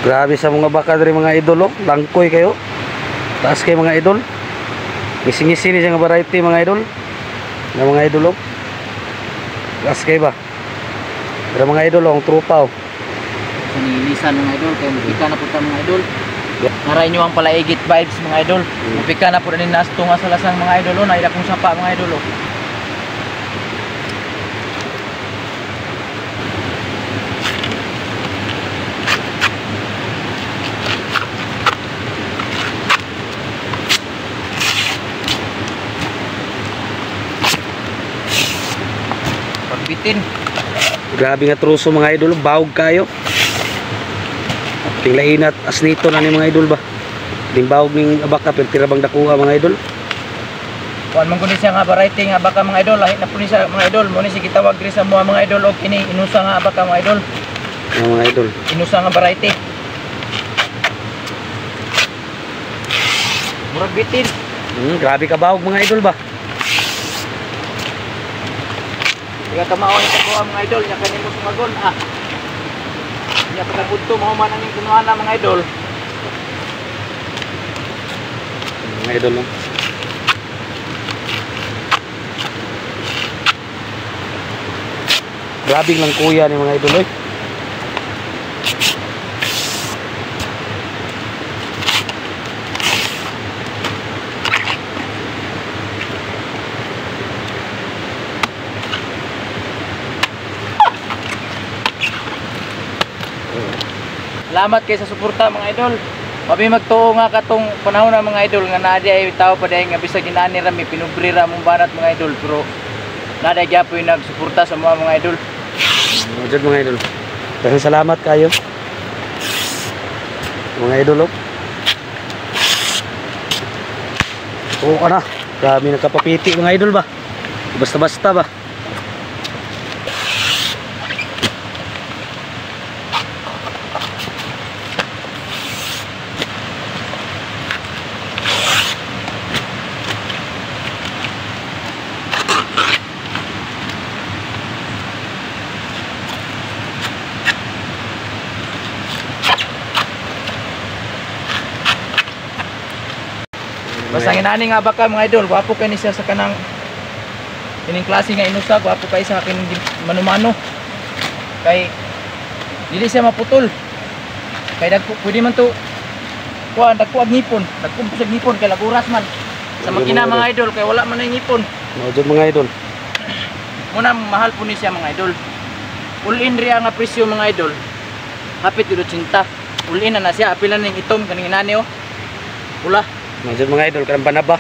Grabe sa mga baka dari mga idol, oh. Langkoy kayo. Taas kayo mga idol. Ngisi-ngisi ni siya nga variety mga idol. Na mga idol, oh. Taas kayo ba? Pero mga idol, oh, ang trupa, oh. Sinilisan mga idol, kaya mupika na po ta mga idol. Naray nyo ang palaigit vibes mga idol. Mupika na po rin nasto nga sa lasang mga idol, oh. Naila kong sapa mga idol, oh. Pagbitin. Grabe nga truso mga idol, bawog kayo. Tinglain at asnito na ni mga idol ba. Ding bawog ning abaka pero tirabang dakuha mga idol. Kuan man kundi siya nga variety nga abaka mga idol, lahi na po ni siya mga idol. Mo ni si gitawag diri sa mga idol og kini inusa nga abaka mga idol. Mga idol. Inusa nga variety. Murag bitin. Grabe ka bawog mga idol ba. Tiga kamao ni ko ang mga idol nya kanimo sumagon ah. Nya pagkagudto mao man ang kunuan na mga idol. Mga idol, no? Grabe lang kuya ni mga idol, oy. Salamat kay sa suporta mga idol. Mabi magtuo nga katong panahon na mga idol nga naadi ay tao pa dahil nga bisag inani rami pinubri ra mong banat mga idol pero naadi gyapon nagsuporta sa mga idol. Jud mga idol. Pero salamat kayo. Mga idol, oh. Oo ka na. Grabe nakapapiti mga idol ba. Basta-basta ba. Basta inani nga baka mga idol, gwapo kay ni siya sa kanang ining klase nga inusa, gwapo kay sa akin manumano. Kay dili siya maputol. Kay pwede man to kuan dagkuag ngipon, dagkumpusag ngipon kay laguras man. Sa makina mga idol kay wala man ay ngipon. Jud mga idol. Muna mahal po ni siya mga idol. All in riya nga presyo mga idol. Hapit 80. All in na siya, apila ning itom kaning inani oh. Pula. Jud mga idol, karang banaba.